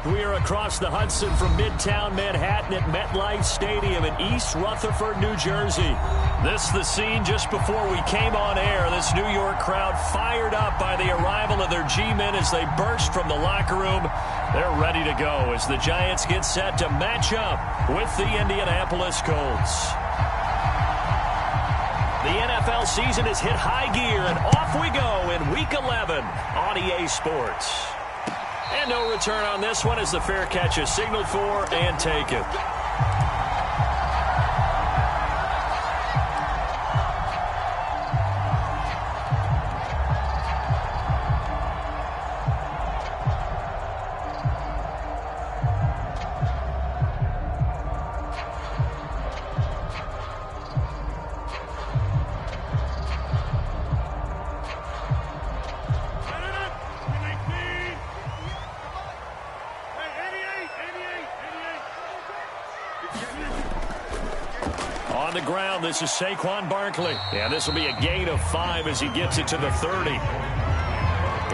We are across the Hudson from Midtown Manhattan at MetLife Stadium in East Rutherford, New Jersey. This is the scene just before we came on air. This New York crowd fired up by the arrival of their G-men as they burst from the locker room. They're ready to go as the Giants get set to match up with the Indianapolis Colts. The NFL season has hit high gear, and off we go in Week 11 on EA Sports. And no return on this one as the fair catch is signaled for and taken. On the ground, this is Saquon Barkley. And this will be a gain of 5 as he gets it to the 30.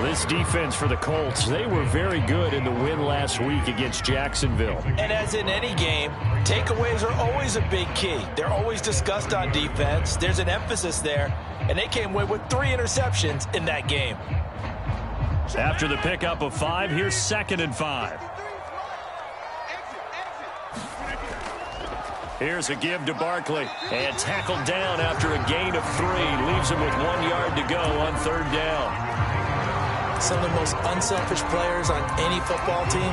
This defense for the Colts, they were very good in the win last week against Jacksonville. And as in any game, takeaways are always a big key. They're always discussed on defense. There's an emphasis there. And they came away with 3 interceptions in that game. After the pickup of 5, here's 2nd and 5. Here's a give to Barkley. And tackled down after a gain of 3. Leaves him with 1 yard to go on 3rd down. Some of the most unselfish players on any football team,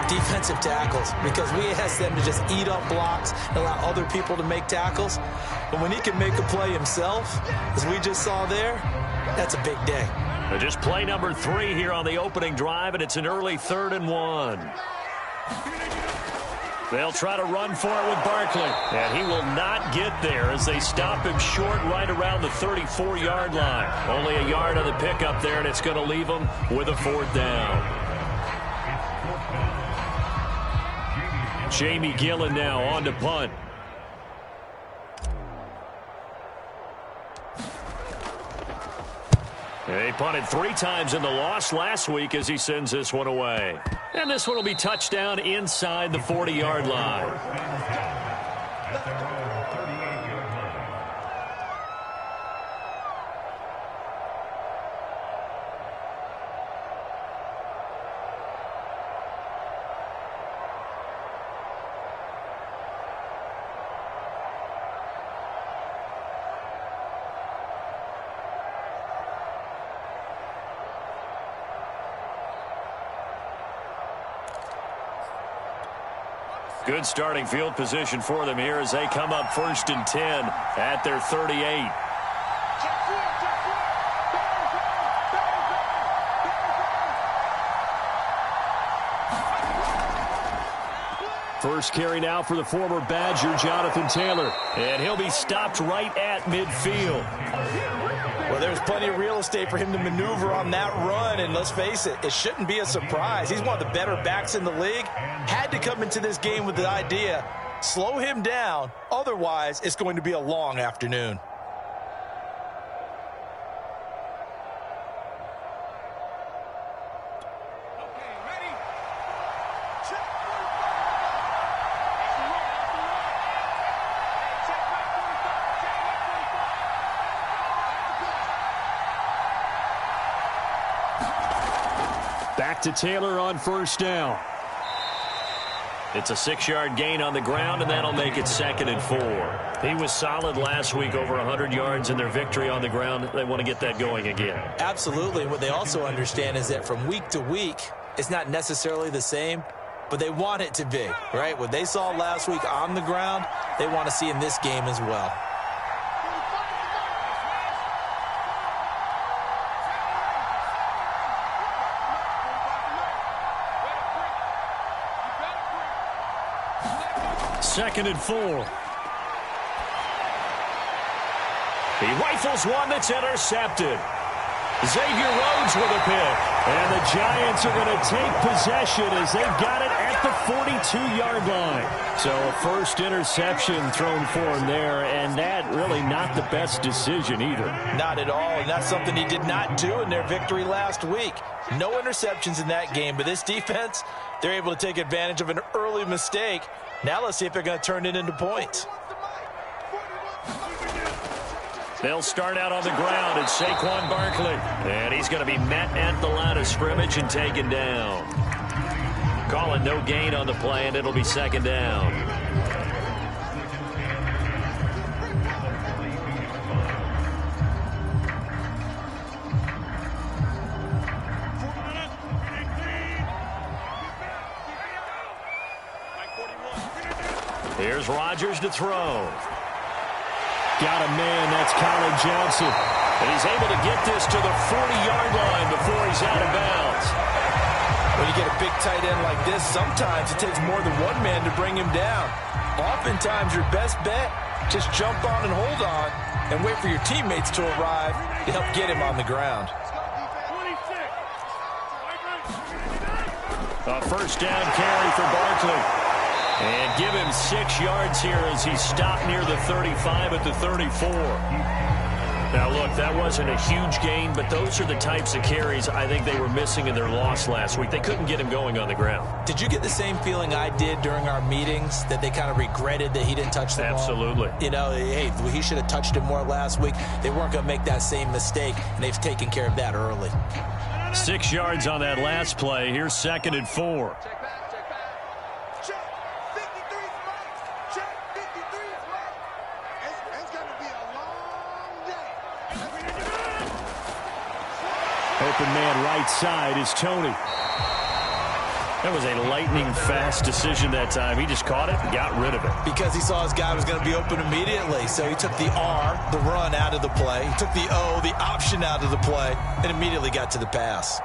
defensive tackles. Because we ask them to just eat up blocks and allow other people to make tackles. But when he can make a play himself, as we just saw there, that's a big day. Just play number 3 here on the opening drive, and it's an early 3rd and 1. They'll try to run for it with Barkley. And he will not get there as they stop him short right around the 34-yard line. Only a yard on the pickup there, and it's going to leave him with a 4th down. Jamie Gillen now on to punt. He punted 3 times in the loss last week as he sends this one away. And this one will be touchdown inside the 40-yard line. Good starting field position for them here as they come up 1st and 10 at their 38. First carry now for the former Badger, Jonathan Taylor. And he'll be stopped right at midfield. Well, there's plenty of real estate for him to maneuver on that run, and let's face it, it shouldn't be a surprise. He's one of the better backs in the league. Had to come into this game with the idea, slow him down, otherwise it's going to be a long afternoon. Back to Taylor on 1st down. It's a 6-yard gain on the ground, and that'll make it 2nd and 4. He was solid last week, over 100 yards in their victory on the ground. They want to get that going again. Absolutely. What they also understand is that from week to week, it's not necessarily the same, but they want it to be, right? What they saw last week on the ground, they want to see in this game as well. Second and 4. He rifles one that's intercepted. Xavier Rhodes with a pick. And the Giants are going to take possession as they've got it at the 42-yard line. So a first interception thrown for him there, and that really not the best decision either. Not at all, and that's something he did not do in their victory last week. No interceptions in that game, but this defense, they're able to take advantage of an early mistake. Now let's see if they're going to turn it into points. They'll start out on the ground. It's Saquon Barkley. And he's going to be met at the line of scrimmage and taken down. Calling no gain on the play, and it'll be second down. Here's Rodgers to throw. Got a man, that's Colin Johnson. And he's able to get this to the 40-yard line before he's out of bounds. When you get a big tight end like this, sometimes it takes more than one man to bring him down. Oftentimes, your best bet, just jump on and hold on and wait for your teammates to arrive to help get him on the ground. A first down carry for Barkley. And give him 6 yards here as he stopped near the 35 at the 34. Now, look, that wasn't a huge gain, but those are the types of carries I think they were missing in their loss last week. They couldn't get him going on the ground. Did you get the same feeling I did during our meetings, that they kind of regretted that he didn't touch the ball? Absolutely. You know, hey, he should have touched it more last week. They weren't going to make that same mistake, and they've taken care of that early. 6 yards on that last play. Here's 2nd and 4. Open man right side is Tony. That was a lightning-fast decision that time. He just caught it and got rid of it. Because he saw his guy was going to be open immediately. So he took the R, the run, out of the play. He took the O, the option, out of the play, and immediately got to the pass.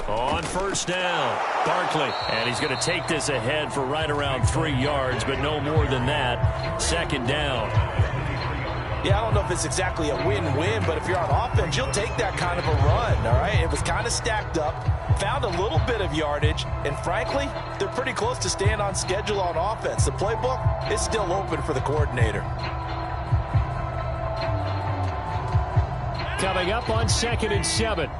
On first down, Barkley. And he's going to take this ahead for right around 3 yards, but no more than that. 2nd down. Yeah, I don't know if it's exactly a win-win, but if you're on offense, you'll take that kind of a run, all right? It was kind of stacked up, found a little bit of yardage, and frankly, they're pretty close to staying on schedule on offense. The playbook is still open for the coordinator. Coming up on 2nd and 7.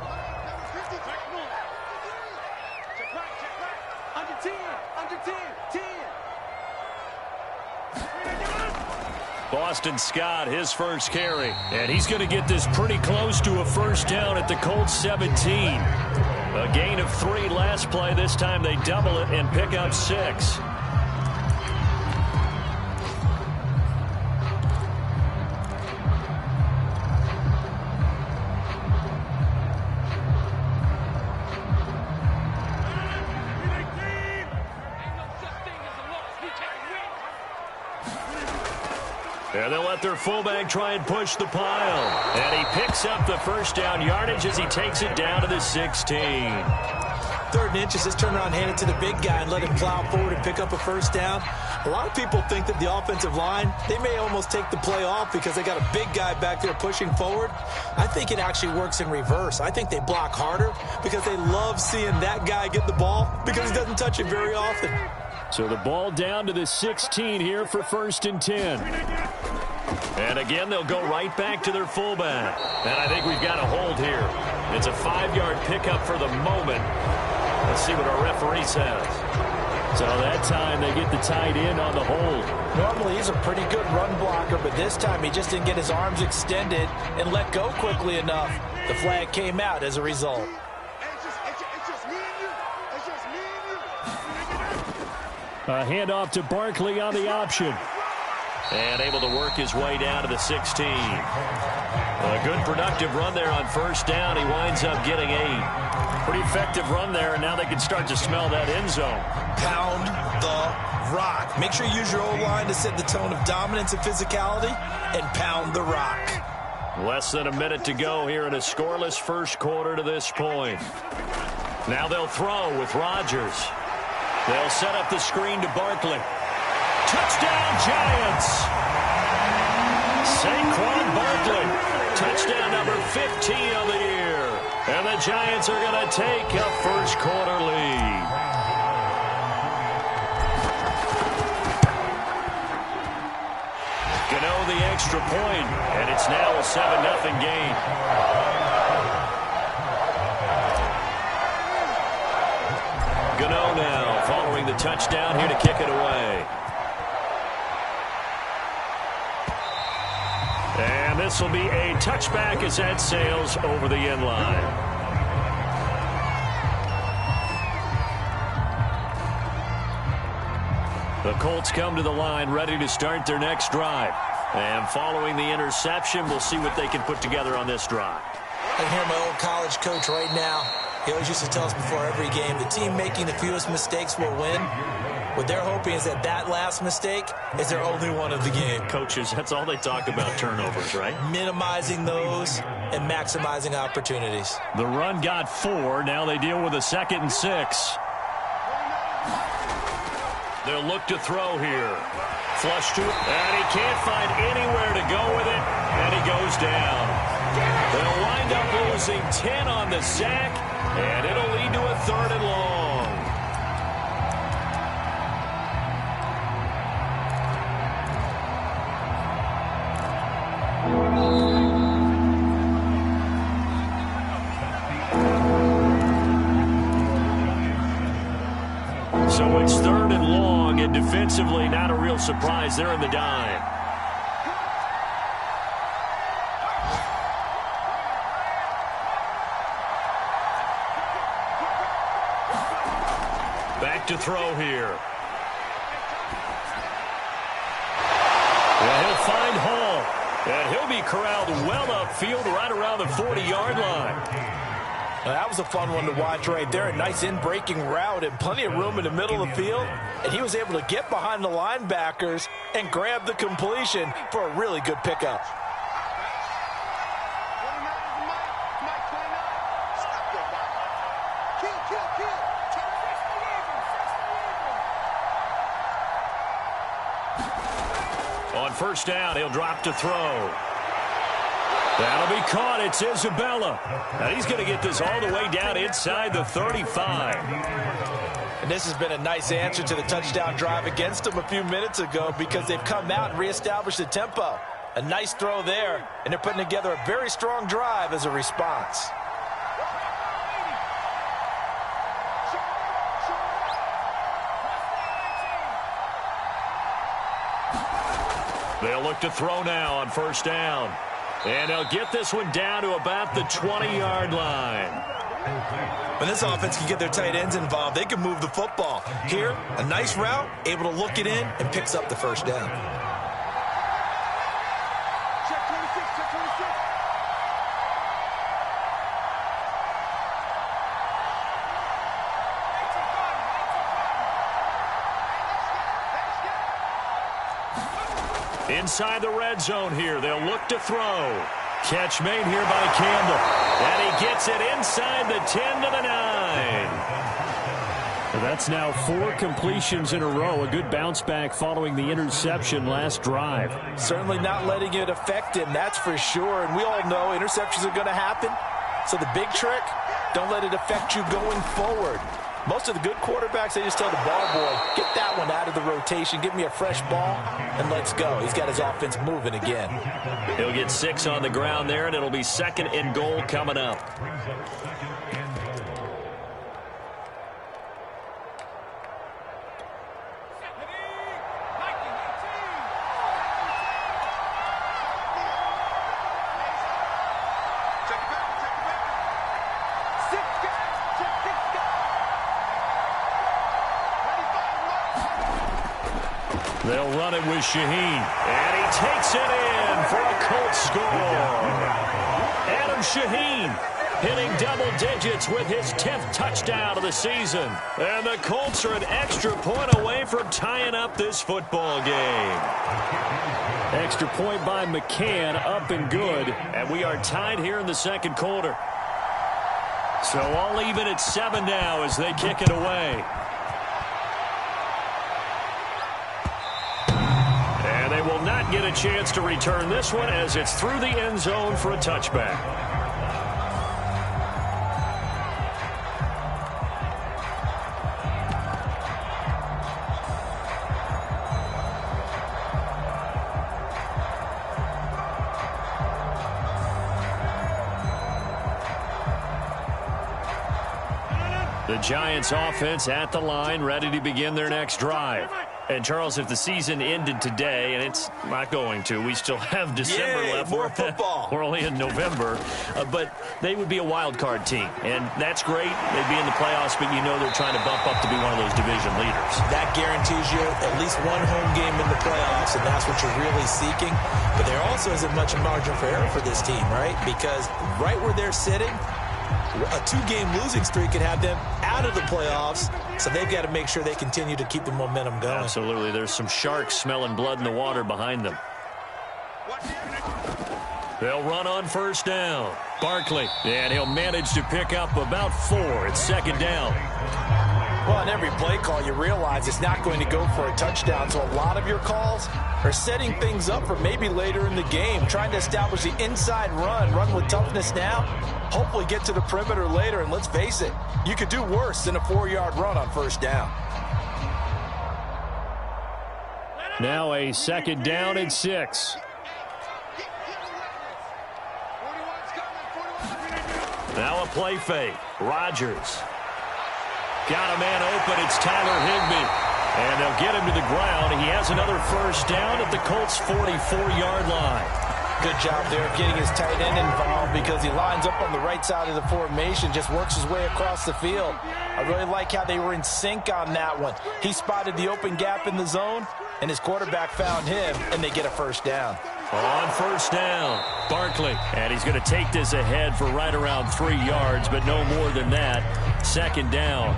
Boston Scott, his first carry. And he's going to get this pretty close to a first down at the Colts 17. A gain of 3 last play. This time they double it and pick up 6. And they'll let their fullback try and push the pile. And he picks up the first down yardage as he takes it down to the 16. 3rd and inches, just turn around, hand it to the big guy and let him plow forward and pick up a first down. A lot of people think that the offensive line, they may almost take the play off because they got a big guy back there pushing forward. I think it actually works in reverse. I think they block harder because they love seeing that guy get the ball because he doesn't touch it very often. So the ball down to the 16 here for 1st and 10. And again, they'll go right back to their fullback. And I think we've got a hold here. It's a 5-yard pickup for the moment. Let's see what our referee says. So that time they get the tight end on the hold. Normally he's a pretty good run blocker, but this time he just didn't get his arms extended and let go quickly enough. The flag came out as a result. A handoff to Barkley on the option. And able to work his way down to the 16. A good productive run there on first down. He winds up getting 8. Pretty effective run there, and now they can start to smell that end zone. Pound the rock. Make sure you use your O-line to set the tone of dominance and physicality, and pound the rock. Less than a minute to go here in a scoreless first quarter to this point. Now they'll throw with Rodgers. They'll set up the screen to Barkley. Touchdown, Giants! Saquon Barkley. Touchdown number 15 of the year. And the Giants are going to take a first quarter lead. Gano the extra point, and it's now a 7-0 game. Gano now following the touchdown here to kick it away. And this will be a touchback as that sails over the end line. The Colts come to the line ready to start their next drive. And following the interception, we'll see what they can put together on this drive. I can hear my old college coach right now. He always used to tell us before every game, the team making the fewest mistakes will win. What they're hoping is that that last mistake is their only one of the game. Coaches, that's all they talk about, turnovers, right? Minimizing those and maximizing opportunities. The run got 4. Now they deal with a 2nd and 6. They'll look to throw here. Flush to it, and he can't find anywhere to go with it, and he goes down. They'll wind up losing 10 on the sack, and it'll lead to a 3rd and long. So it's 3rd and long, and defensively not a real surprise. They're in the dime. Back to throw here. And he'll find Hall. And he'll be corralled well upfield right around the 40-yard line. Now, that was a fun one to watch right there. A nice in-breaking route and plenty of room in the middle of the field. And he was able to get behind the linebackers and grab the completion for a really good pickup. On first down, he'll drop to throw. That'll be caught. It's Isabella. And he's going to get this all the way down inside the 35. And this has been a nice answer to the touchdown drive against them a few minutes ago because they've come out and reestablished the tempo. A nice throw there, and they're putting together a very strong drive as a response. They'll look to throw now on first down. And they'll get this one down to about the 20-yard line. When this offense can get their tight ends involved, they can move the football. Here, a nice route, able to look it in, and picks up the first down. Check 26, check 26. Inside the red zone here, they'll look to throw. Catch made here by Campbell. And he gets it inside the 10 to the 9. That's now 4 completions in a row. A good bounce back following the interception last drive. Certainly not letting it affect him, that's for sure. And we all know interceptions are going to happen. So the big trick, don't let it affect you going forward. Most of the good quarterbacks, they just tell the ball boy, get that one out of the rotation, give me a fresh ball, and let's go. He's got his offense moving again. He'll get 6 on the ground there, and it'll be 2nd and goal coming up. They'll run it with Shaheen, and he takes it in for a Colts score. Adam Shaheen hitting double digits with his 10th touchdown of the season. And the Colts are an extra point away from tying up this football game. Extra point by McCann, up and good. And we are tied here in the second quarter. So all even at 7 now as they kick it away. And they will not get a chance to return this one as it's through the end zone for a touchback. The Giants offense at the line, ready to begin their next drive. And, Charles, if the season ended today, and it's not going to, we still have December left. More football. We're only in November. But they would be a wild card team. And that's great. They'd be in the playoffs, but you know they're trying to bump up to be one of those division leaders. That guarantees you at least one home game in the playoffs, and that's what you're really seeking. But there also isn't much margin for error for this team, right? Because right where they're sitting, a 2-game losing streak could have them out of the playoffs, so they've got to make sure they continue to keep the momentum going. Absolutely. There's some sharks smelling blood in the water behind them. They'll run on first down. Barkley, and he'll manage to pick up about 4. It's second down. Well, on every play call, you realize it's not going to go for a touchdown, so a lot of your calls are setting things up for maybe later in the game, trying to establish the inside run with toughness now, hopefully get to the perimeter later, and let's face it, you could do worse than a 4-yard run on first down. Now a second down and 6. Now a play fake. Rodgers. Got a man open. It's Tyler Higbee. And they'll get him to the ground. He has another first down at the Colts' 44-yard line. Good job there of getting his tight end involved because he lines up on the right side of the formation, just works his way across the field. I really like how they were in sync on that one. He spotted the open gap in the zone, and his quarterback found him, and they get a first down. On first down, Barkley. And he's going to take this ahead for right around 3 yards, but no more than that. Second down.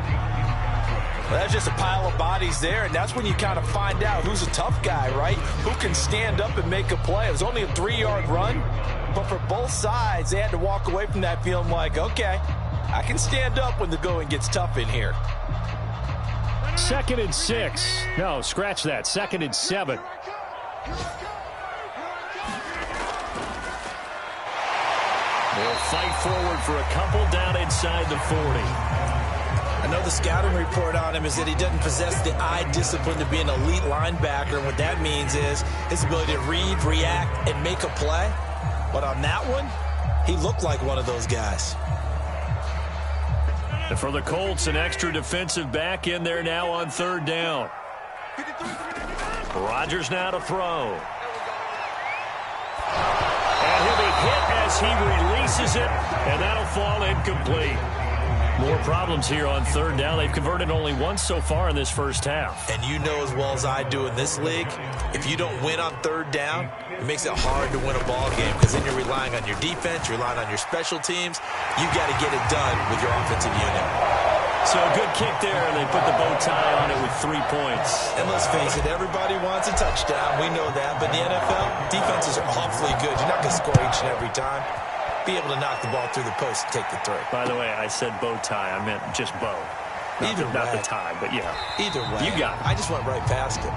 Well, that's just a pile of bodies there, and that's when you kind of find out who's a tough guy, right? Who can stand up and make a play. It was only a 3-yard run, but for both sides, they had to walk away from that feeling like, okay, I can stand up when the going gets tough in here. Second and 6. No, scratch that. Second and 7. They'll fight forward for a couple down inside the 40. I know the scouting report on him is that he doesn't possess the eye discipline to be an elite linebacker, and what that means is his ability to read, react, and make a play. But on that one, he looked like one of those guys. And for the Colts, an extra defensive back in there now on third down. Rodgers now to throw. And he'll be hit as he releases it, and that'll fall incomplete. More problems here on third down. They've converted only once so far in this first half. And you know as well as I do in this league, if you don't win on third down, it makes it hard to win a ball game because then you're relying on your defense, you're relying on your special teams. You've got to get it done with your offensive unit. So a good kick there, and they put the bow tie on it with 3 points. And let's face it, everybody wants a touchdown. We know that. But in the NFL, defenses are awfully good. You're not going to score each and every time. Be able to knock the ball through the post and take the throw. By the way, I said bow tie. I meant just bow. Not the tie, but yeah. Either way. You got it. I just went right past it.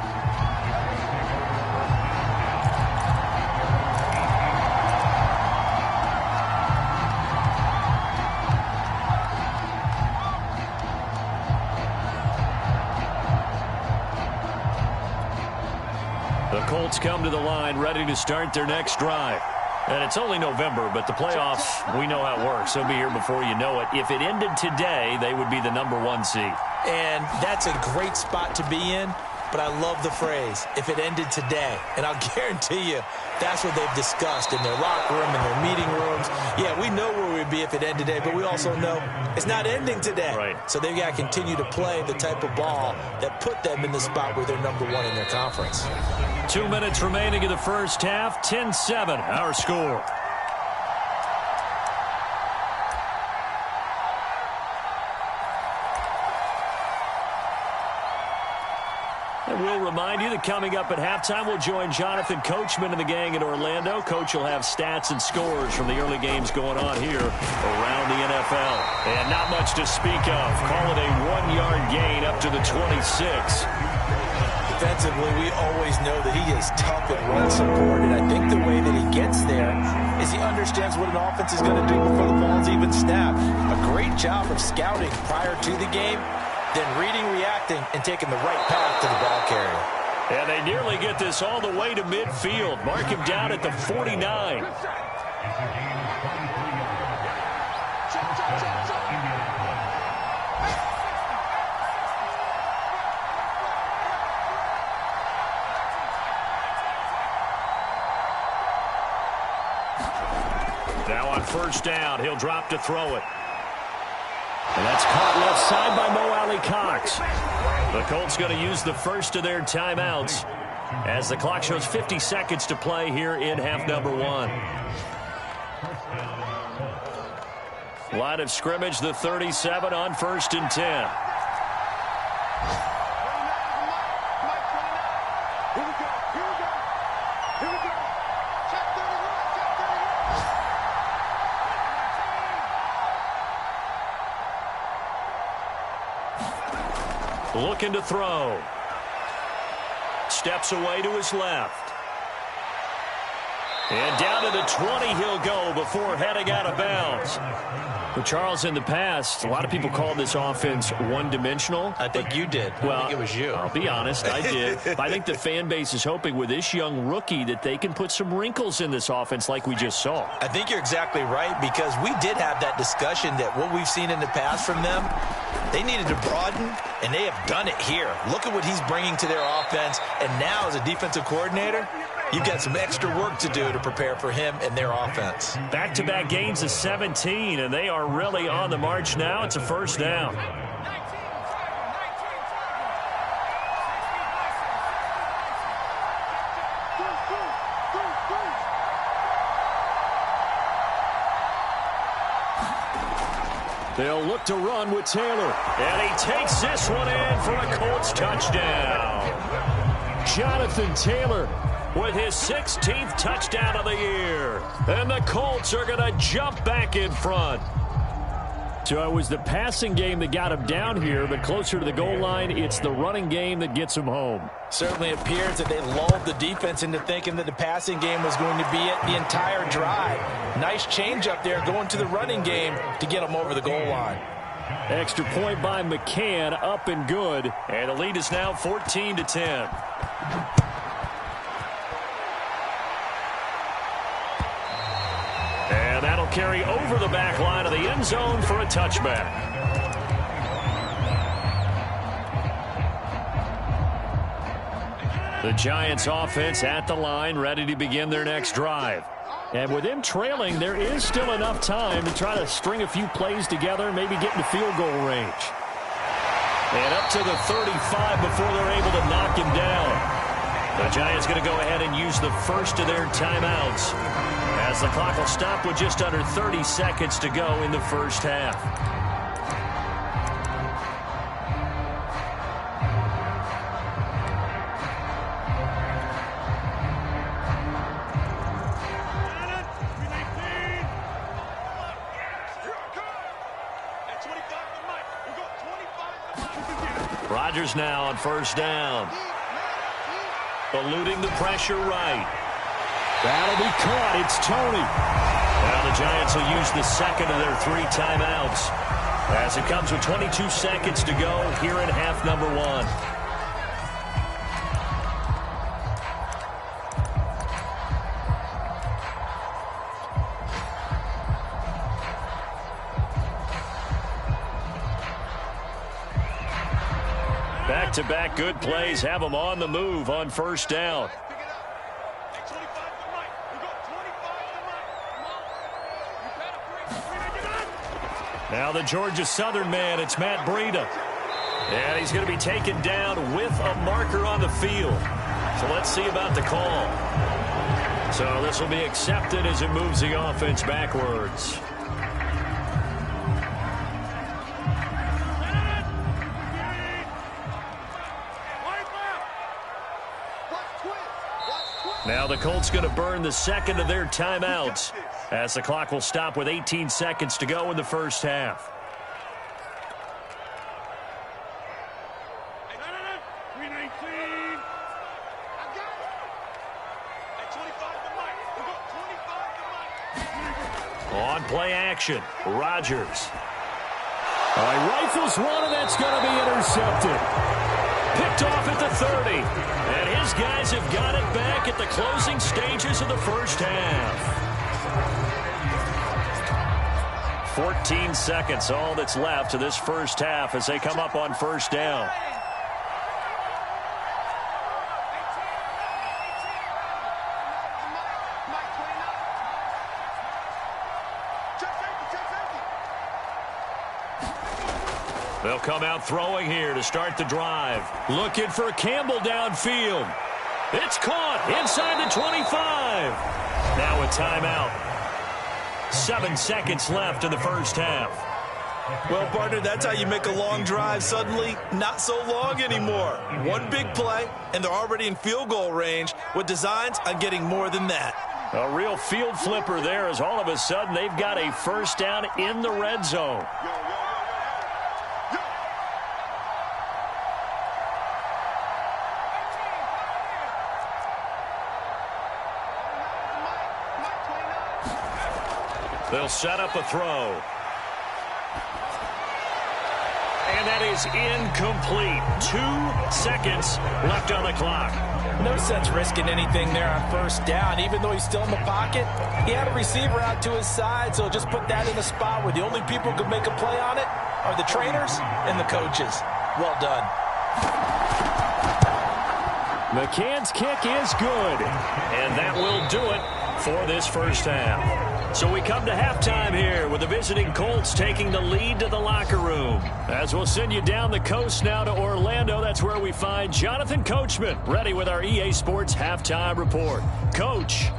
The Colts come to the line ready to start their next drive. And it's only November, but the playoffs, we know how it works. They'll be here before you know it. If it ended today, they would be the number 1 seed. And that's a great spot to be in, but I love the phrase, if it ended today. And I'll guarantee you, that's what they've discussed in their locker room, in their meeting rooms. Yeah, we know where we'd be if it ended today, but we also know it's not ending today. Right. So they've got to continue to play the type of ball that put them in the spot where they're number 1 in their conference. 2 minutes remaining in the first half. 10-7, our score. And we'll remind you that coming up at halftime, we'll join Jonathan Coachman and the gang in Orlando. Coach will have stats and scores from the early games going on here around the NFL. And not much to speak of. Call it a 1-yard gain up to the 26. Defensively, we always know that he is tough and run support, and I think the way that he gets there is he understands what an offense is going to do before the ball's even snapped. A great job of scouting prior to the game, then reading, reacting, and taking the right path to the ball carrier. And they nearly get this all the way to midfield. Mark him down at the 49. Now on first down, he'll drop to throw it. And that's caught left side by Mo Alley-Cox. The Colts going to use the first of their timeouts as the clock shows 50 seconds to play here in half number 1. Line of scrimmage, the 37 on 1st and 10. Looking to throw. Steps away to his left. And down to the 20 he'll go before heading out of bounds. Well, Charles, in the past, a lot of people call this offense one-dimensional. I think you did. Well, I think it was you. I'll be honest, I did. But I think the fan base is hoping with this young rookie that they can put some wrinkles in this offense like we just saw. I think you're exactly right, because we did have that discussion that what we've seen in the past from them, they needed to broaden, and they have done it here. Look at what he's bringing to their offense, and now as a defensive coordinator, you've got some extra work to do to prepare for him and their offense. Back-to-back gains of 17, and they are really on the march now. It's a first down. They'll look to run with Taylor. And he takes this one in for a Colts touchdown. Jonathan Taylor with his 16th touchdown of the year. And the Colts are going to jump back in front. So it was the passing game that got him down here, but closer to the goal line, it's the running game that gets him home. Certainly appears that they lulled the defense into thinking that the passing game was going to be it the entire drive. Nice change up there going to the running game to get them over the goal line. Extra point by McCann, up and good. And the lead is now 14-10. And that'll carry over the back line of the end zone for a touchback. The Giants offense at the line, ready to begin their next drive. And with them trailing, there is still enough time to try to string a few plays together, maybe get into field goal range. And up to the 35 before they're able to knock him down. The Giants going to go ahead and use the first of their timeouts, as the clock will stop with just under 30 seconds to go in the first half. Rodgers now on first down. Eluding the pressure right. That'll be caught. It's Tony. Now the Giants will use the second of their 3 timeouts, as it comes with 22 seconds to go here in half number 1. Back-to-back good plays have them on the move on first down. Now the Georgia Southern man, it's Matt Breida. And he's going to be taken down with a marker on the field. So let's see about the call. So this will be accepted as it moves the offense backwards. Now the Colts going to burn the second of their timeouts as the clock will stop with 18 seconds to go in the first half. On play action, Rodgers. Rifles one, and that's going to be intercepted. Picked off at the 30. And his guys have got it back at the closing stages of the first half. 14 seconds, all that's left to this first half as they come up on first down. They'll come out throwing here to start the drive. Looking for Campbell downfield. It's caught inside the 25. Now a timeout. 7 seconds left in the first half. Well, partner, that's how you make a long drive suddenly not so long anymore. One big play, and they're already in field goal range with designs on getting more than that. A real field flipper there as all of a sudden they've got a first down in the red zone. They'll set up a throw. And that is incomplete. 2 seconds left on the clock. No sense risking anything there on first down. Even though he's still in the pocket, he had a receiver out to his side, so just put that in a spot where the only people who could make a play on it are the trainers and the coaches. Well done. McCann's kick is good. And that will do it for this first half. So we come to halftime here with the visiting Colts taking the lead to the locker room. As we'll send you down the coast now to Orlando, that's where we find Jonathan Coachman ready with our EA Sports halftime report. Coach.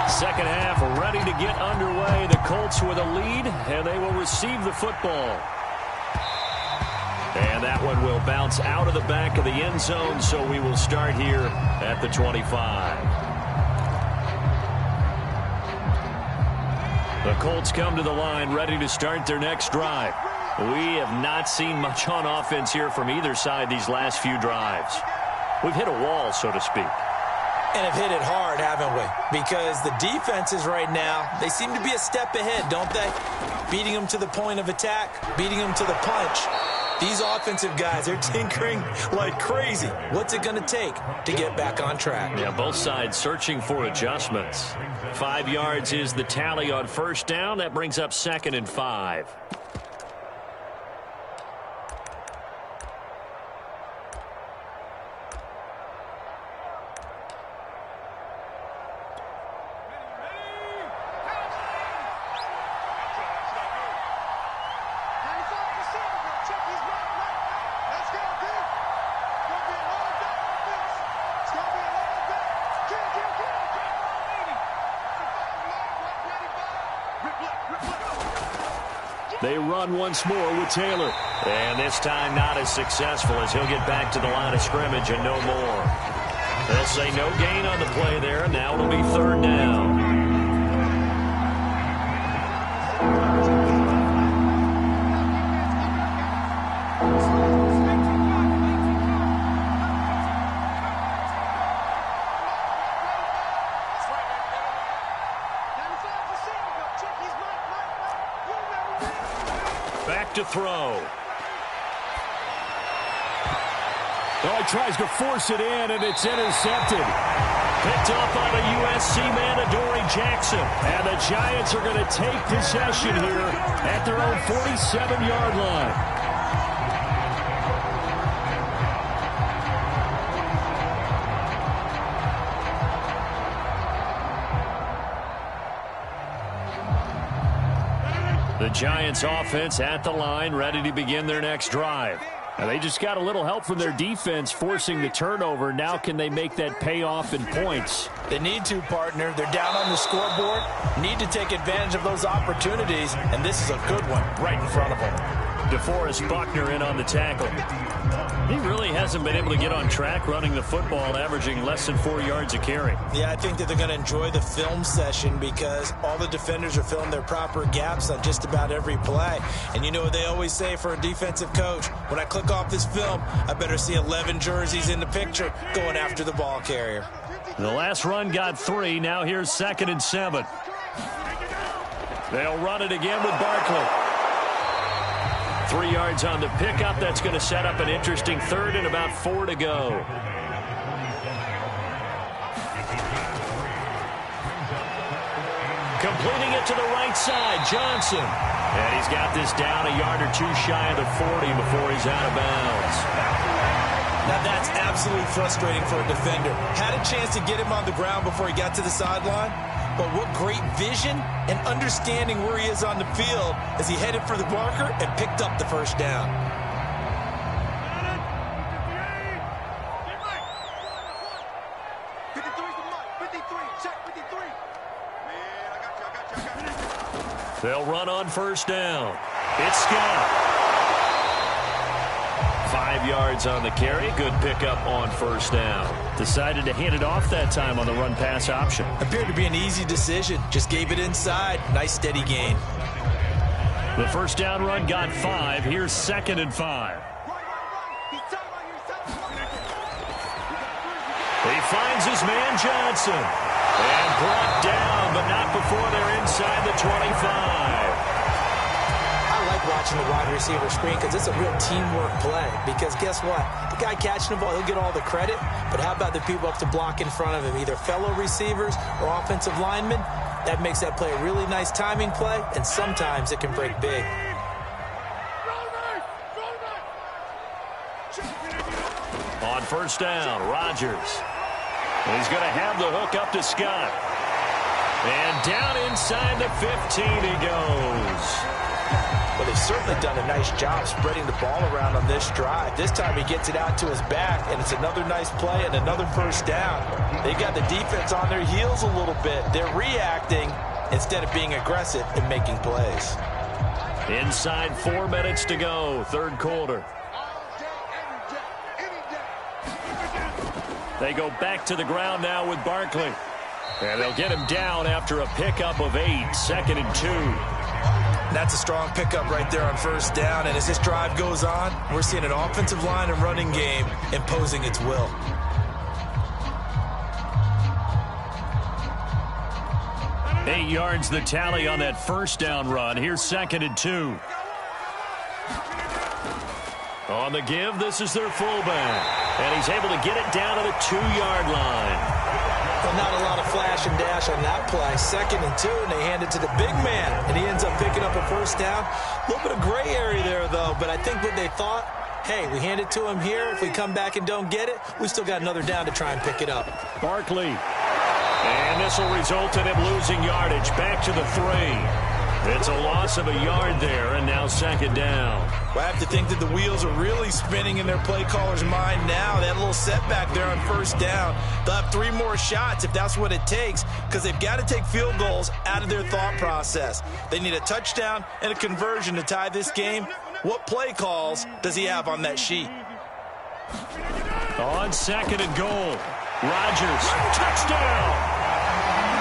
Second half ready to get underway. The Colts with a lead, and they will receive the football. And that one will bounce out of the back of the end zone, so we will start here at the 25. The Colts come to the line ready to start their next drive. We have not seen much on offense here from either side these last few drives. We've hit a wall, so to speak. And have hit it hard, haven't we? Because the defenses right now, they seem to be a step ahead, don't they? Beating them to the point of attack, beating them to the punch. These offensive guys are tinkering like crazy. What's it going to take to get back on track? Yeah, both sides searching for adjustments. 5 yards is the tally on first down. That brings up 2nd and 5. They run once more with Taylor. And this time not as successful as he'll get back to the line of scrimmage and no more. They'll say no gain on the play there. Now it'll be 3rd down. Back to throw. Oh, he tries to force it in, and it's intercepted. Picked up by the USC man, Adoree Jackson. And the Giants are going to take possession here at their own 47-yard line. The Giants offense at the line, ready to begin their next drive. And they just got a little help from their defense forcing the turnover. Now can they make that pay off in points? They need to, partner. They're down on the scoreboard. Need to take advantage of those opportunities, and this is a good one right in front of them. DeForest Buckner in on the tackle. He really hasn't been able to get on track running the football, averaging less than 4 yards a carry. Yeah, I think that they're going to enjoy the film session because all the defenders are filling their proper gaps on just about every play. And you know what they always say for a defensive coach? When I click off this film, I better see 11 jerseys in the picture going after the ball carrier. The last run got 3. Now here's 2nd and 7. They'll run it again with Barkley. 3 yards on the pickup. That's going to set up an interesting 3rd and about 4 to go. Completing it to the right side, Johnson. And he's got this down a yard or 2 shy of the 40 before he's out of bounds. Now that's absolutely frustrating for a defender. Had a chance to get him on the ground before he got to the sideline. But what great vision and understanding where he is on the field as he headed for the marker and picked up the first down. They'll run on 1st down. It's Scott. 5 yards on the carry. Good pickup on 1st down. Decided to hand it off that time on the run-pass option. Appeared to be an easy decision. Just gave it inside. Nice steady gain. The 1st down run got 5. Here's 2nd and 5. He finds his man Johnson. And brought down, but not before they're inside the 25. I like watching the wide receiver screen because it's a real teamwork play. Because guess what? The guy catching the ball, he'll get all the credit. But how about the people up to block in front of him? Either fellow receivers or offensive linemen. That makes that play a really nice timing play. And sometimes it can break big. On 1st down, Rodgers. He's going to have the hook up to Scott. And down inside the 15 he goes. Well, they've certainly done a nice job spreading the ball around on this drive. This time he gets it out to his back, and it's another nice play and another 1st down. They got the defense on their heels a little bit. They're reacting instead of being aggressive and making plays. Inside 4 minutes to go, 3rd quarter. They go back to the ground now with Barkley. And they'll get him down after a pickup of 8, 2nd and 2. That's a strong pickup right there on 1st down. And as this drive goes on, we're seeing an offensive line and running game imposing its will. Eight yards the tally on that 1st down run. Here's 2nd and 2. On the give, this is their fullback. And he's able to get it down to the 2-yard line. Well, not a lot of flash and dash on that play. 2nd and 2, and they hand it to the big man. And he ends up picking up a 1st down. A little bit of gray area there, though. But I think what they thought, hey, we hand it to him here. If we come back and don't get it, we still got another down to try and pick it up. Barkley. And this will result in him losing yardage. Back to the 3. It's a loss of a yard there, and now 2nd down. Well, I have to think that the wheels are really spinning in their play caller's mind now. They had a little setback there on 1st down. They'll have 3 more shots if that's what it takes, because they've got to take field goals out of their thought process. They need a touchdown and a conversion to tie this game. What play calls does he have on that sheet? On 2nd and goal, Rodgers, touchdown!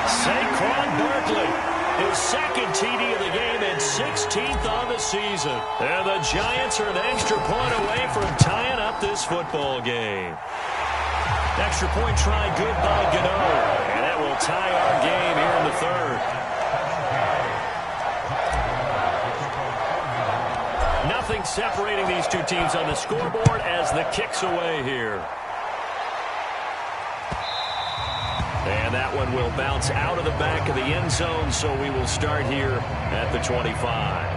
Saquon Barkley. His 2nd TD of the game and 16th on the season. And the Giants are an extra point away from tying up this football game. Extra point try good by Gano. And that will tie our game here in the 3rd. Nothing separating these two teams on the scoreboard as the kick's away here. And that one will bounce out of the back of the end zone, so we will start here at the 25.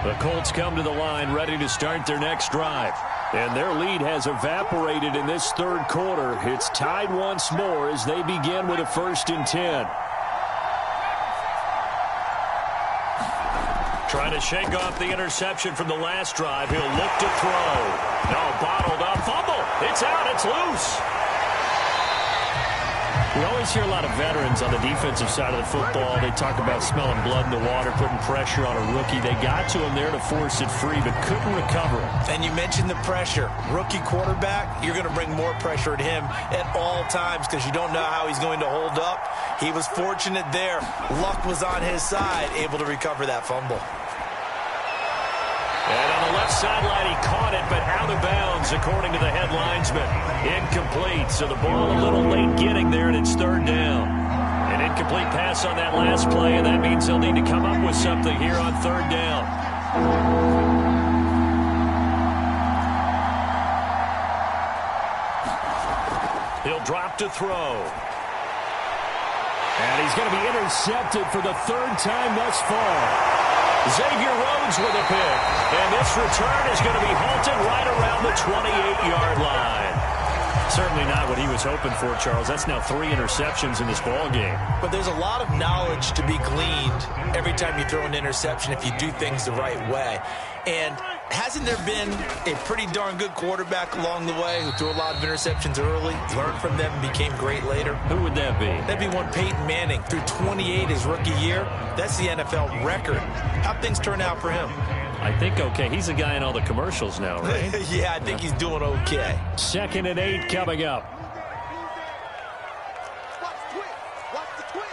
The Colts come to the line ready to start their next drive. And their lead has evaporated in this 3rd quarter. It's tied once more as they begin with a 1st and 10. Trying to shake off the interception from the last drive. He'll look to throw. No, bottled up. Fumble. It's out. It's loose. We always hear a lot of veterans on the defensive side of the football. They talk about smelling blood in the water, putting pressure on a rookie. They got to him there to force it free, but couldn't recover it. And you mentioned the pressure. Rookie quarterback, you're going to bring more pressure at him at all times because you don't know how he's going to hold up. He was fortunate there. Luck was on his side, able to recover that fumble. And on the left sideline, he caught it, but out of bounds, according to the head linesman. Incomplete, so the ball a little late getting there, and it's third down. An incomplete pass on that last play, and that means they'll need to come up with something here on third down. He'll drop to throw. And he's going to be intercepted for the third time thus far. Xavier Rhodes with a pick. And this return is going to be halted right around the 28-yard line. Certainly not what he was hoping for, Charles. That's now 3 interceptions in this ball game. But there's a lot of knowledge to be gleaned every time you throw an interception if you do things the right way. And hasn't there been a pretty darn good quarterback along the way who threw a lot of interceptions early, learned from them, and became great later? Who would that be? That'd be one Peyton Manning. Threw 28 his rookie year. That's the NFL record. How'd things turn out for him? I think okay. He's a guy in all the commercials now, right? Yeah, I think he's doing okay. 2nd and 8 coming up. Watch the twins.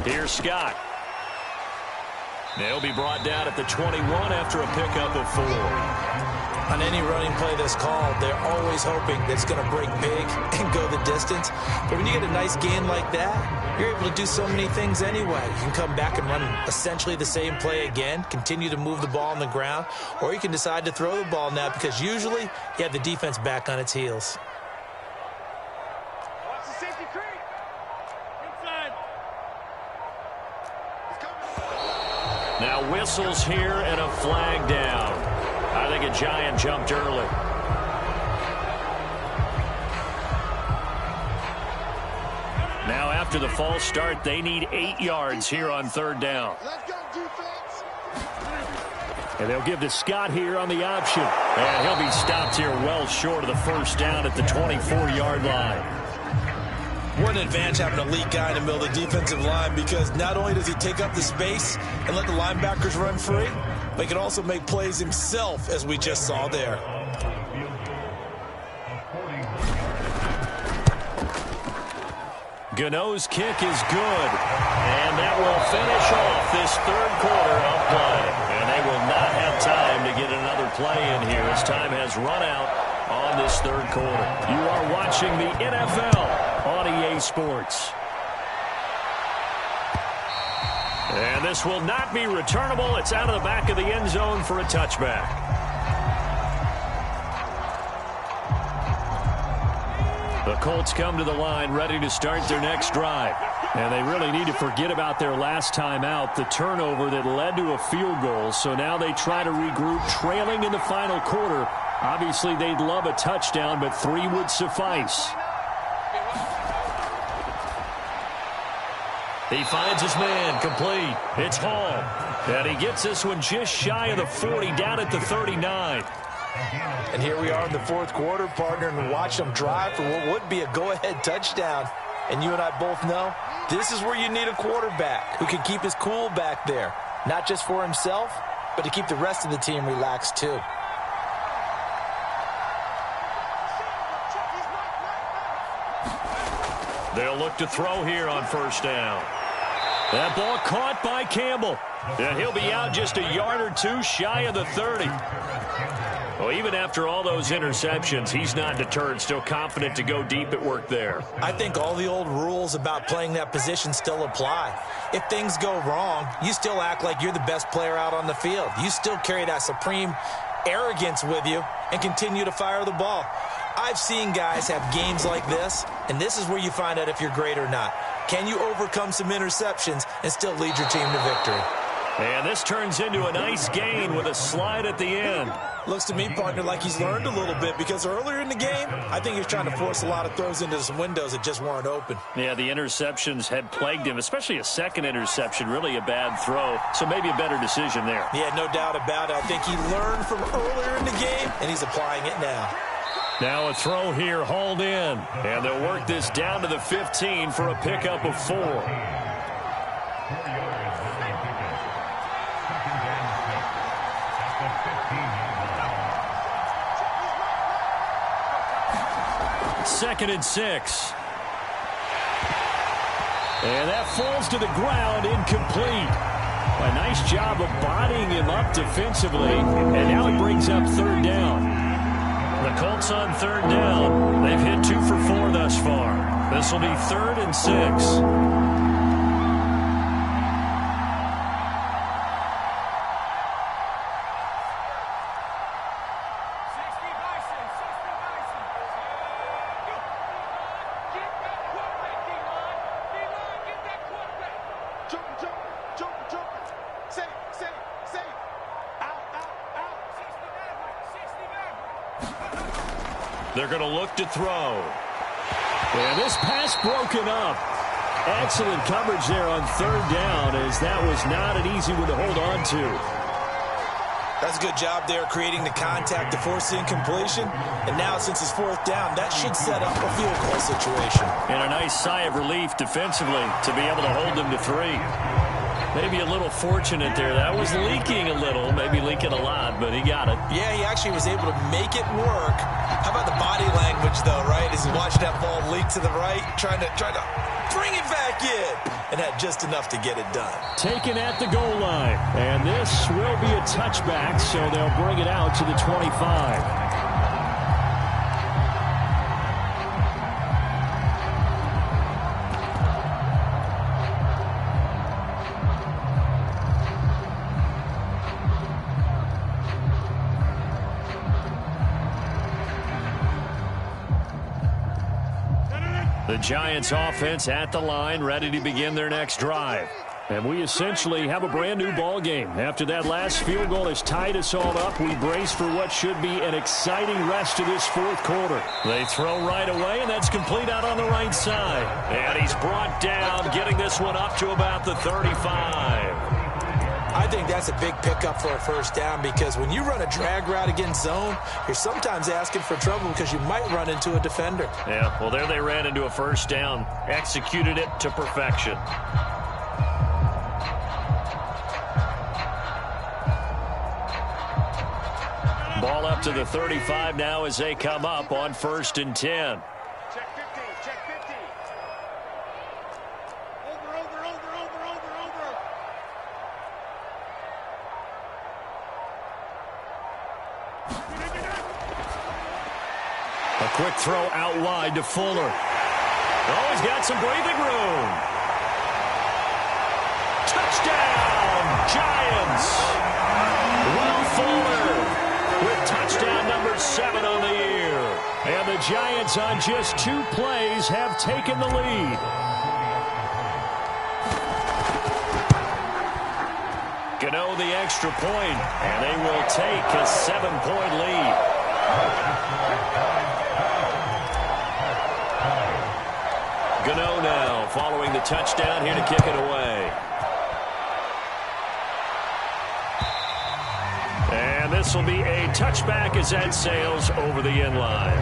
Here's Scott. They'll be brought down at the 21 after a pickup of 4. On any running play that's called, they're always hoping that it's going to break big and go the distance. But when you get a nice gain like that, you're able to do so many things anyway. You can come back and run essentially the same play again, continue to move the ball on the ground, or you can decide to throw the ball now because usually you have the defense back on its heels. Watch the safety creep. Inside. Now whistles here and a flag down. I think a Giant jumped early. Now after the false start, they need 8 yards here on third down. Let's go, defense. And they'll give to Scott here on the option. And he'll be stopped here well short of the first down at the 24-yard line. What an advantage having a elite guy in the middle of the defensive line because not only does he take up the space and let the linebackers run free, but he can also make plays himself, as we just saw there. Gano's kick is good. And that will finish off this third quarter of play. And they will not have time to get another play in here as time has run out on this third quarter. You are watching the NFL on EA Sports. And this will not be returnable. It's out of the back of the end zone for a touchback. The Colts come to the line ready to start their next drive. And they really need to forget about their last time out, the turnover that led to a field goal. So now they try to regroup, trailing in the final quarter. Obviously, they'd love a touchdown, but 3 would suffice. He finds his man, complete. It's Hall. And he gets this one just shy of the 40, down at the 39. And here we are in the fourth quarter, partner, and watch them drive for what would be a go-ahead touchdown. And you and I both know this is where you need a quarterback who can keep his cool back there, not just for himself, but to keep the rest of the team relaxed too. They'll look to throw here on first down. That ball caught by Campbell. And he'll be out just a yard or 2 shy of the 30. Well, even after all those interceptions, he's not deterred, still confident to go deep at work there. I think all the old rules about playing that position still apply. If things go wrong, you still act like you're the best player out on the field. You still carry that supreme arrogance with you and continue to fire the ball. I've seen guys have games like this, and this is where you find out if you're great or not. Can you overcome some interceptions and still lead your team to victory? And this turns into a nice gain with a slide at the end. Looks to me, partner, like he's learned a little bit, because earlier in the game, I think he was trying to force a lot of throws into some windows that just weren't open. Yeah, the interceptions had plagued him, especially a second interception, really a bad throw. So maybe a better decision there. Yeah, no doubt about it. I think he learned from earlier in the game, and he's applying it now. Now a throw here hauled in, and they'll work this down to the 15 for a pickup of 4. Second and 6. And that falls to the ground, incomplete. A nice job of bodying him up defensively, and now it brings up third down. The Colts on third down. They've hit 2 for 4 thus far. This will be 3rd and 6. They're going to look to throw. And this pass broken up. Excellent coverage there on third down, as that was not an easy one to hold on to. That's a good job there, creating the contact to force the incompletion. And now, since it's 4th down, that should set up a field goal situation. And a nice sigh of relief defensively to be able to hold them to 3. Maybe a little fortunate there. That was leaking a little, maybe leaking a lot, but he got it. Yeah, he actually was able to make it work. How about the body language, though, right? As he watched that ball leak to the right, trying to bring it back in, and had just enough to get it done. Taken at the goal line, and this will be a touchback, so they'll bring it out to the 25. The Giants offense at the line, ready to begin their next drive. And we essentially have a brand new ball game. After that last field goal has tied us all up, we brace for what should be an exciting rest of this 4th quarter. They throw right away, and that's complete out on the right side. And he's brought down, getting this one up to about the 35. I think that's a big pickup for a first down, because when you run a drag route against zone, you're sometimes asking for trouble because you might run into a defender. Yeah, well, there they ran into a first down, executed it to perfection. Ball up to the 35 now as they come up on 1st and 10. Check 15, check 15. Over. A quick throw out wide to Fuller. Oh, he's got some breathing room. Touchdown, Giants. Will Fuller with touchdown number 7 on the year. And the Giants on just 2 plays have taken the lead. Gano the extra point, and they will take a 7-point lead. Gano now following the touchdown here to kick it away. And this will be a touchback as that sails over the end line.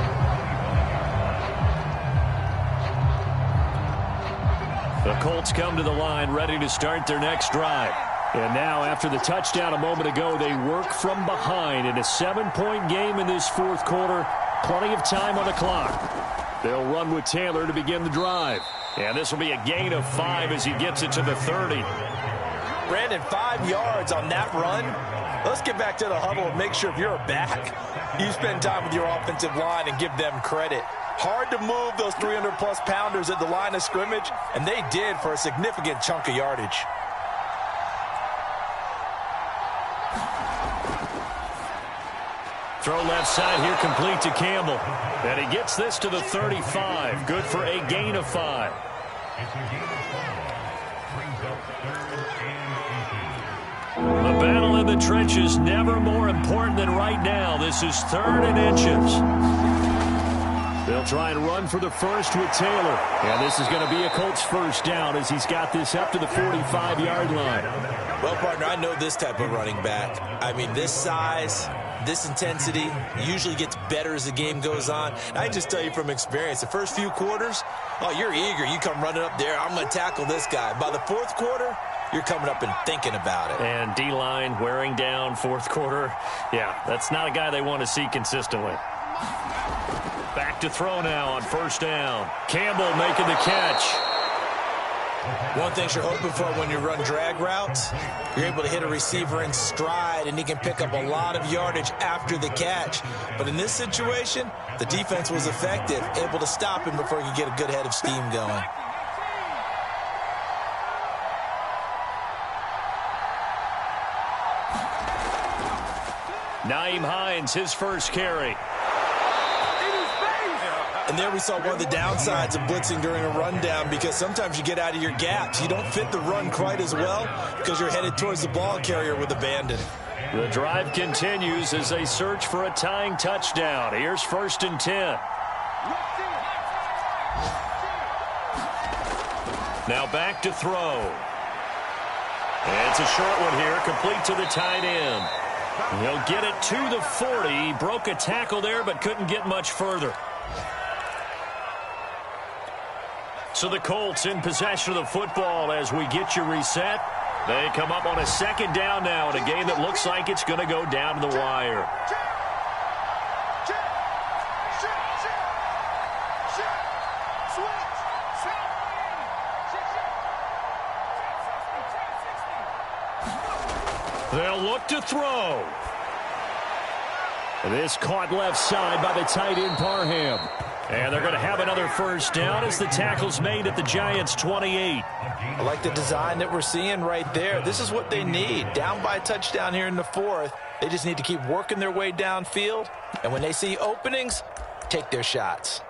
The Colts come to the line ready to start their next drive. And now, after the touchdown a moment ago, they work from behind in a 7-point game in this 4th quarter. Plenty of time on the clock. They'll run with Taylor to begin the drive. And this will be a gain of 5 as he gets it to the 30. Brandon, 5 yards on that run. Let's get back to the huddle and make sure if you're a back, you spend time with your offensive line and give them credit. Hard to move those 300-plus pounders at the line of scrimmage, and they did for a significant chunk of yardage. Throw left side here, complete to Campbell. And he gets this to the 35. Good for a gain of 5. The battle in the trenches never more important than right now. This is 3rd and inches. They'll try and run for the first with Taylor. And this is going to be a Colts first down as he's got this up to the 45-yard line. Well, partner, I know this type of running back. I mean, this size, this intensity usually gets better as the game goes on. And I just tell you from experience, the first few quarters, oh, you're eager. You come running up there, I'm going to tackle this guy. By the 4th quarter, you're coming up and thinking about it. And D-line wearing down 4th quarter. Yeah, that's not a guy they want to see consistently. Back to throw now on 1st down. Campbell making the catch. One thing you're hoping for when you run drag routes, you're able to hit a receiver in stride, and he can pick up a lot of yardage after the catch. But in this situation, the defense was effective, able to stop him before he could get a good head of steam going. Nyheim Hines, his first carry. And there we saw one of the downsides of blitzing during a rundown, because sometimes you get out of your gaps. You don't fit the run quite as well because you're headed towards the ball carrier with abandon. The drive continues as they search for a tying touchdown. Here's 1st and 10. Now back to throw. And it's a short one here, complete to the tight end. He'll get it to the 40. He broke a tackle there but couldn't get much further. So the Colts in possession of the football as we get you reset. They come up on a 2nd down now in a game that looks like it's going to go down to the wire. They'll look to throw. This caught left side by the tight end Parham. And they're going to have another 1st down as the tackle's made at the Giants' 28. I like the design that we're seeing right there. This is what they need. Down by a touchdown here in the 4th. They just need to keep working their way downfield. And when they see openings, take their shots.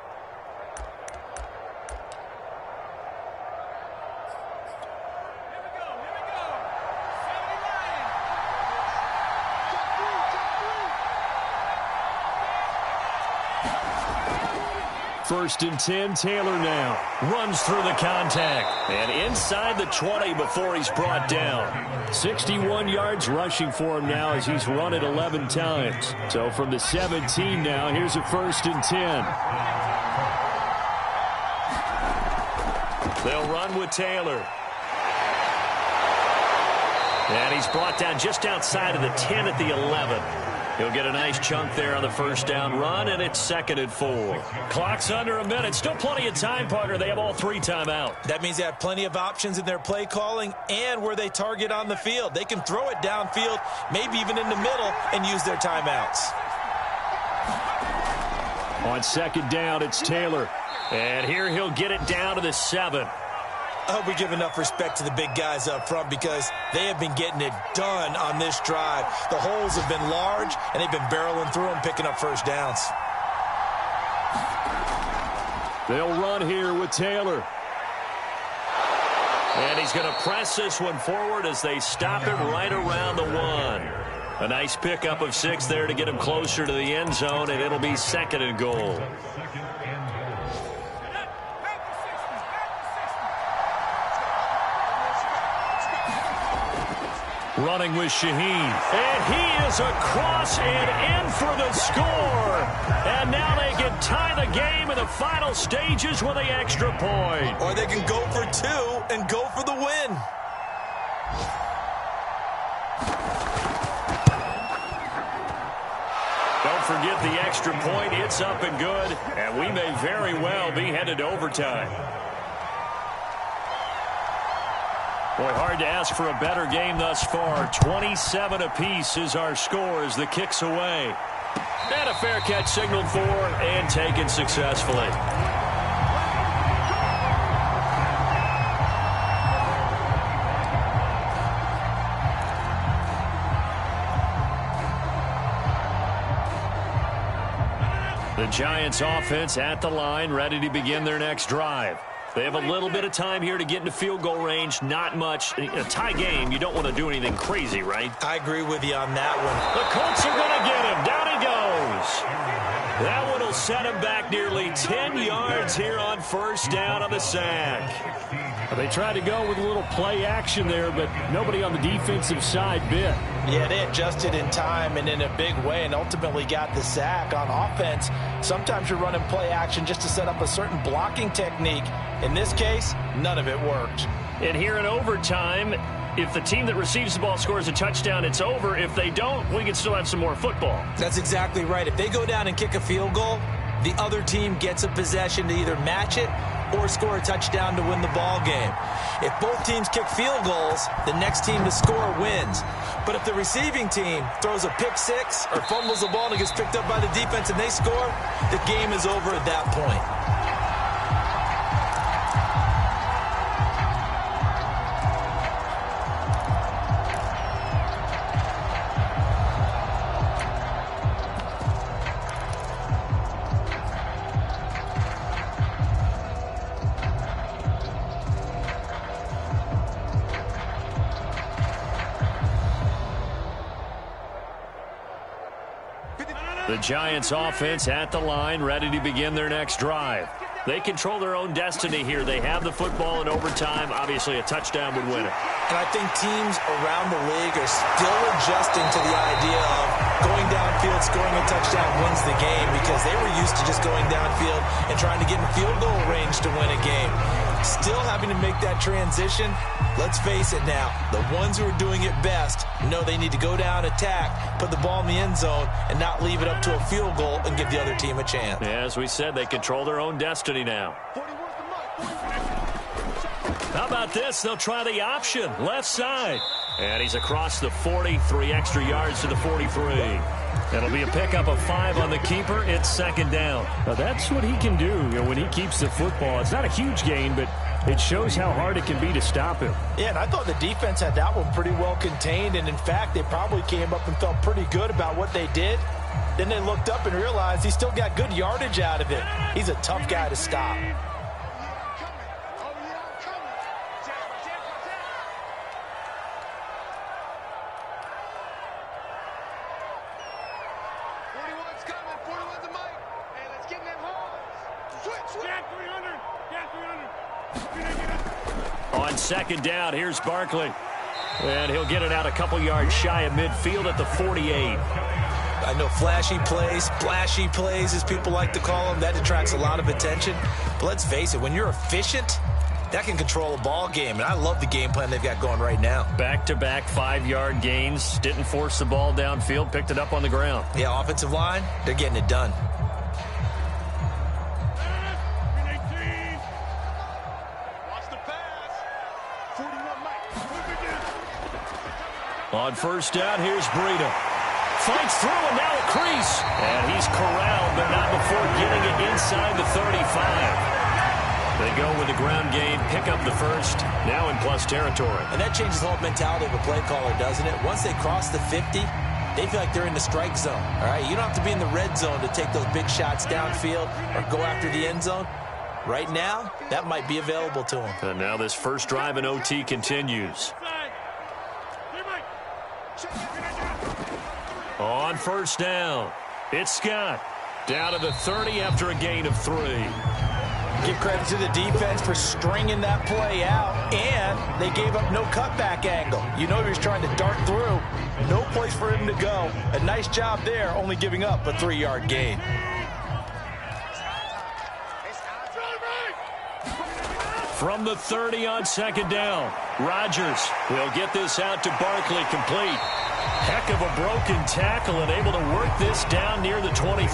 First and 10, Taylor now runs through the contact and inside the 20 before he's brought down. 61 yards rushing for him now as he's run it 11 times. So from the 17 now, here's a 1st and 10. They'll run with Taylor. And he's brought down just outside of the 10 at the 11. He'll get a nice chunk there on the 1st down run, and it's 2nd and 4. Clock's under a minute. Still plenty of time, partner. They have all 3 timeout. That means they have plenty of options in their play calling and where they target on the field. They can throw it downfield, maybe even in the middle, and use their timeouts. On 2nd down, it's Taylor. And here he'll get it down to the 7. I hope we give enough respect to the big guys up front because they have been getting it done on this drive. The holes have been large, and they've been barreling through them, picking up 1st downs. They'll run here with Taylor. And he's going to press this one forward as they stop it right around the 1. A nice pickup of 6 there to get him closer to the end zone, and it'll be 2nd and goal. Running with Shaheen. And he is across and in for the score. And now they can tie the game in the final stages with the extra point. Or they can go for 2 and go for the win. Don't forget the extra point. It's up and good. And we may very well be headed to overtime. Boy, hard to ask for a better game thus far. 27 apiece is our score as the kick's away. And a fair catch signaled for and taken successfully. The Giants offense at the line, ready to begin their next drive. They have a little bit of time here to get into field goal range. Not much. In a tie game, you don't want to do anything crazy, right? I agree with you on that one. The Colts are going to get him. Down he goes. That one will set him back nearly 10 yards here on first down on the sack. They tried to go with a little play action there, but nobody on the defensive side bit. Yeah, they adjusted in time and in a big way and ultimately got the sack. On offense, sometimes you're running play action just to set up a certain blocking technique. In this case, none of it worked. And here in overtime, if the team that receives the ball scores a touchdown, it's over. If they don't, we can still have some more football. That's exactly right. If they go down and kick a field goal, the other team gets a possession to either match it or score a touchdown to win the ball game. If both teams kick field goals, the next team to score wins. But if the receiving team throws a pick six or fumbles the ball and it gets picked up by the defense and they score, the game is over at that point. The Giants offense at the line, ready to begin their next drive. They control their own destiny here. They have the football in overtime. Obviously, a touchdown would win it. And I think teams around the league are still adjusting to the idea of going downfield, scoring a touchdown wins the game, because they were used to just going downfield and trying to get in field goal range to win a game. Still having to make that transition. Let's face it now, the ones who are doing it best know they need to go down, attack, put the ball in the end zone, and not leave it up to a field goal and give the other team a chance. Yeah, as we said, they control their own destiny now. How about this? They'll try the option, left side. And he's across the 40, 3 extra yards to the 43. It'll be a pickup of 5 on the keeper. It's second down. Now that's what he can do, when he keeps the football. It's not a huge gain, but it shows how hard it can be to stop him. Yeah, and I thought the defense had that one pretty well contained, and in fact, they probably came up and felt pretty good about what they did. Then they looked up and realized he still got good yardage out of it. He's a tough guy to stop. On second down, here's Barkley. And he'll get it out a couple yards shy of midfield at the 48. I know flashy plays, splashy plays, as people like to call them, that attracts a lot of attention. But let's face it, when you're efficient, that can control a ball game. And I love the game plan they've got going right now. Back-to-back 5-yard gains. Didn't force the ball downfield. Picked it up on the ground. Yeah, offensive line, they're getting it done. On first down, here's Breida. Fights through and now a crease. And he's corralled, but not before getting it inside the 35. They go with the ground game, pick up the first, now in plus territory. And that changes the whole mentality of a play caller, doesn't it? Once they cross the 50, they feel like they're in the strike zone. All right, you don't have to be in the red zone to take those big shots downfield or go after the end zone. Right now, that might be available to them. And now this first drive in OT continues. On first down, it's Scott. Down to the 30 after a gain of 3. Give credit to the defense for stringing that play out, and they gave up no cutback angle. You know he was trying to dart through. No place for him to go. A nice job there, only giving up a 3-yard gain. From the 30 on second down, Rodgers will get this out to Barkley, complete. Heck of a broken tackle and able to work this down near the 23.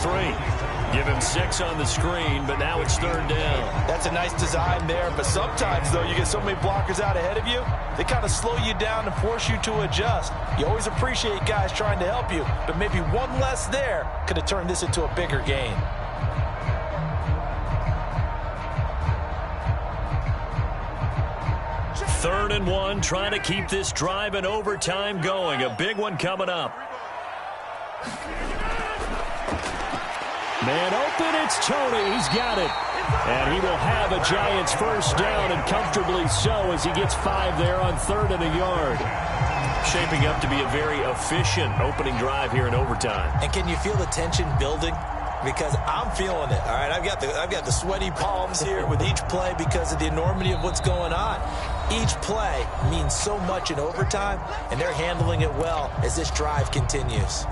Give him 6 on the screen, but now it's third down. That's a nice design there, but sometimes, though, you get so many blockers out ahead of you, they kind of slow you down and force you to adjust. You always appreciate guys trying to help you, but maybe one less there could have turned this into a bigger gain. Third and 1, trying to keep this drive in overtime going. A big one coming up. And open, it's Tony. He's got it. And he will have a Giants first down, and comfortably so, as he gets 5 there on 3rd and a yard. Shaping up to be a very efficient opening drive here in overtime. And can you feel the tension building? Because I'm feeling it. All right, I've got the sweaty palms here with each play because of the enormity of what's going on. Each play means so much in overtime, and they're handling it well as this drive continues.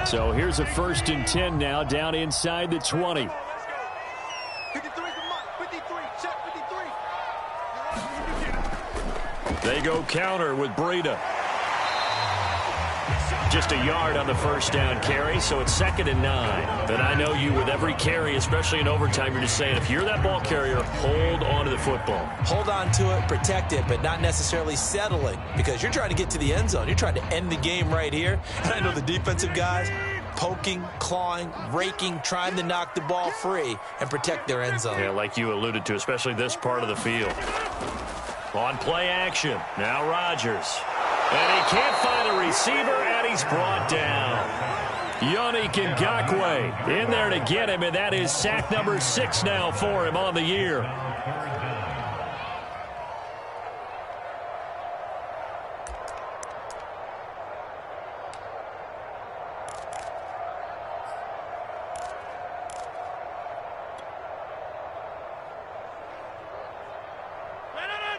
So here's a 1st and 10 now, down inside the 20. 53 is the mark. 53. Check 53. They go counter with Breida. Just a yard on the first down carry, so it's 2nd and 9. But I know you, with every carry, especially in overtime, you're just saying, if you're that ball carrier, hold on to the football. Hold on to it, protect it, but not necessarily settling, because you're trying to get to the end zone. You're trying to end the game right here. And I know the defensive guys poking, clawing, raking, trying to knock the ball free and protect their end zone. Yeah, like you alluded to, especially this part of the field. On play action, now Rodgers. And he can't find a receiver, and he's brought down. Yannick Ngakoue in there to get him, and that is sack number 6 now for him on the year.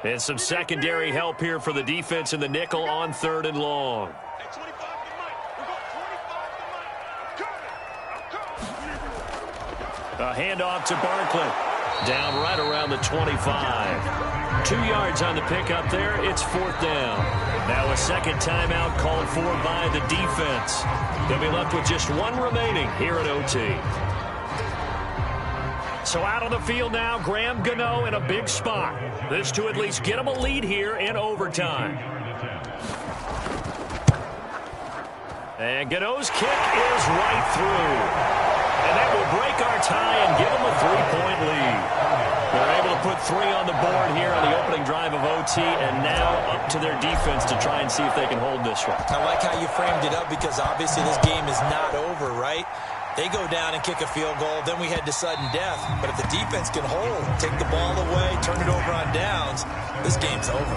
And some secondary help here for the defense in the nickel on 3rd and long. A handoff to Barkley. Down right around the 25. 2 yards on the pickup there. It's 4th down. Now a second timeout called for by the defense. They'll be left with just 1 remaining here at OT. So out on the field now, Graham Gano in a big spot. This to at least get him a lead here in overtime. And Gano's kick is right through. And that will break our tie and give them a 3-point lead. They're able to put 3 on the board here on the opening drive of OT, and now up to their defense to try and see if they can hold this one. I like how you framed it up, because obviously this game is not over, right? They go down and kick a field goal, then we head to sudden death. But if the defense can hold, take the ball away, turn it over on downs, this game's over.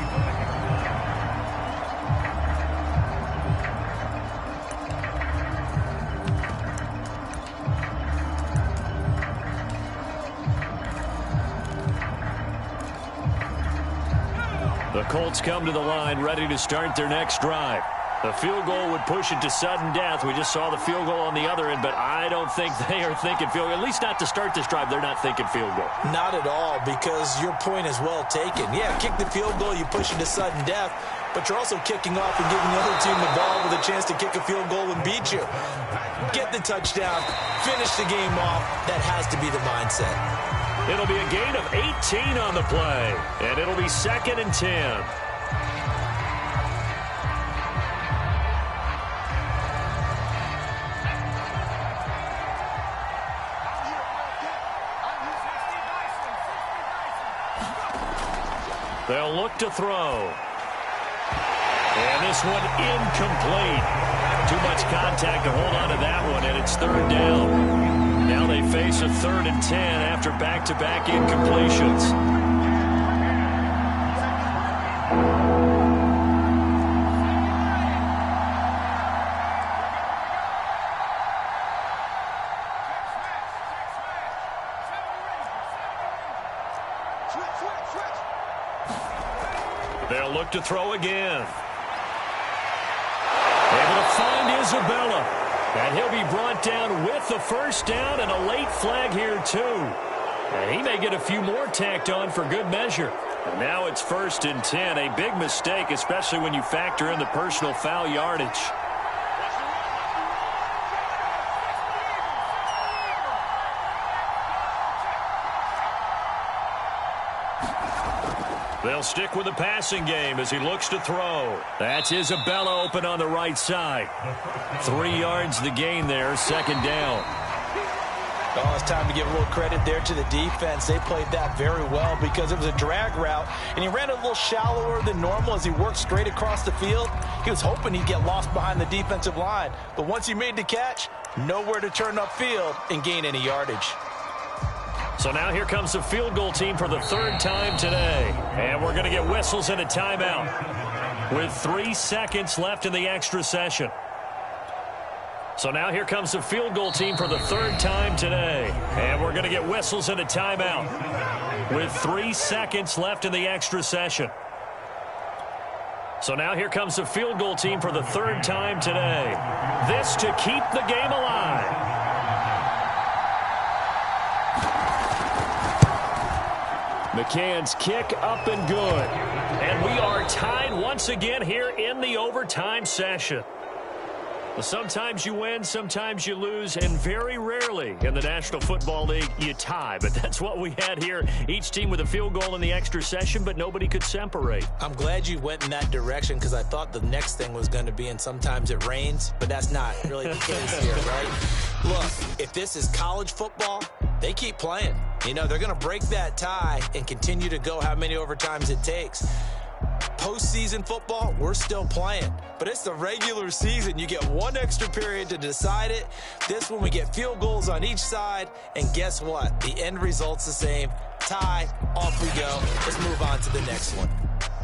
The Colts come to the line, ready to start their next drive. The field goal would push it to sudden death. We just saw the field goal on the other end, but I don't think they are thinking field goal. At least not to start this drive. They're not thinking field goal. Not at all, because your point is well taken. Yeah, kick the field goal, you push it to sudden death, but you're also kicking off and giving the other team the ball with a chance to kick a field goal and beat you. Get the touchdown, finish the game off. That has to be the mindset. It'll be a gain of 18 on the play, and it'll be 2nd and 10. They'll look to throw. And this one incomplete. Too much contact to hold on to that one, and it's 3rd down. Now they face a 3rd and 10 after back-to-back incompletions. They'll look to throw again. Able to find Isabella. And he'll be brought down with the first down and a late flag here too. And he may get a few more tacked on for good measure. And now it's 1st and 10. A big mistake, especially when you factor in the personal foul yardage. They'll stick with the passing game as he looks to throw. That's Isabella open on the right side. 3 yards the gain there, 2nd down. Oh, it's time to give a little credit there to the defense. They played that very well because it was a drag route, and he ran a little shallower than normal as he worked straight across the field. He was hoping he'd get lost behind the defensive line, but once he made the catch, nowhere to turn upfield and gain any yardage. So now here comes the field goal team for the third time today, and we're going to get whistles and a timeout with 3 seconds left in the extra session. So now here comes the field goal team for the third time today. And we're going to get whistles and a timeout with 3 seconds left in the extra session. So now here comes the field goal team for the third time today. This to keep the game alive. McCann's kick up and good. And we are tied once again here in the overtime session. Well, sometimes you win, sometimes you lose, and very rarely in the National Football League you tie. But that's what we had here. Each team with a field goal in the extra session, but nobody could separate. I'm glad you went in that direction because I thought the next thing was going to be, and sometimes it rains, but that's not really the case here, right? Look, if this is college football, they keep playing. You know, they're going to break that tie and continue to go how many overtimes it takes. Postseason football, we're still playing. But it's the regular season. You get one extra period to decide it. This one, we get field goals on each side. And guess what? The end result's the same. Tie, off we go. Let's move on to the next one.